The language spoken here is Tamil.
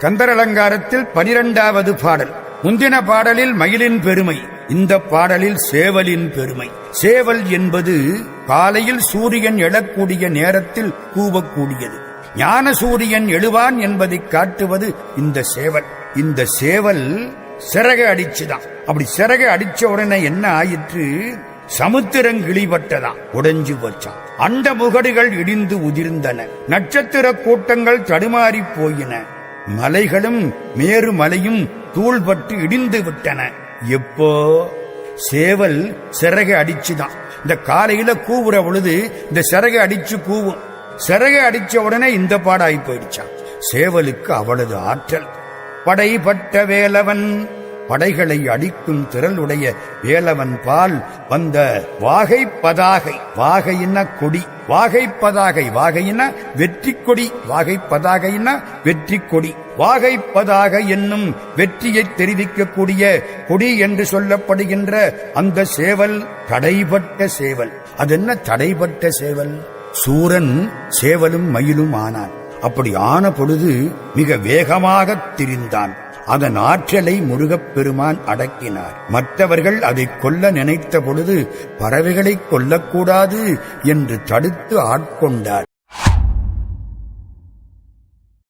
கந்தரலங்காரத்தில் 12வது பாடல். முந்தின பாடலில் மயிலின் பெருமை, இந்த பாடலில் சேவலின் பெருமை. சேவல் என்பது காலையில் சூரியன் எழக்கூடிய நேரத்தில் கூவக்கூடியது. ஞான சூரியன் எழுவான் என்பதை காட்டுவது இந்த சேவல். இந்த சேவல் சிறகை அடிச்சுதான். அப்படி சிறகை அடிச்ச உடனே என்ன ஆயிற்று? சமுத்திரம் கிளிபட்டதான், உடைஞ்சு போச்சான். அண்ட முகடுகள் இடிந்து உதிர்ந்தன, நட்சத்திர கூட்டங்கள் தடுமாறி போயின, மலைகளும் மேரு மலையும் தூள்பட்டு இடிந்து விட்டன. எப்போ? சேவல் சிறகை அடிச்சுதான். இந்த காலையில கூவுற பொழுது இந்த சிறகை அடிச்சு கூவும். சிறகை அடிச்ச உடனே இந்த பாடாய் போயிடுச்சான். சேவலுக்கு அவ்வளவு ஆற்றல். படைபட்ட வேலவன், படைகளை அடிக்கும் திரளுடைய வேலவன் பால் வந்த வாகை பதாகை. வாகையின கொடி, வாகை பதாகை. வாகையின வெற்றி கொடி, வாகை பதாகையின வெற்றி கொடி. வாகை பதாகை என்னும் வெற்றியை தெரிவிக்கக்கூடிய கொடி என்று சொல்லப்படுகின்ற அந்த சேவல் தடைபட்ட சேவல். அது என்ன தடைபட்ட சேவல்? சூரன் சேவலும் மயிலும் ஆனான். அப்படி ஆன பொழுது மிக வேகமாக திரிந்தான். அதன் ஆற்றலை முருகப்பெருமான் அடக்கினார். மற்றவர்கள் அதை கொல்ல நினைத்த பொழுது பறவைகளை கொல்லக்கூடாது என்று தடுத்து ஆட்கொண்டார்.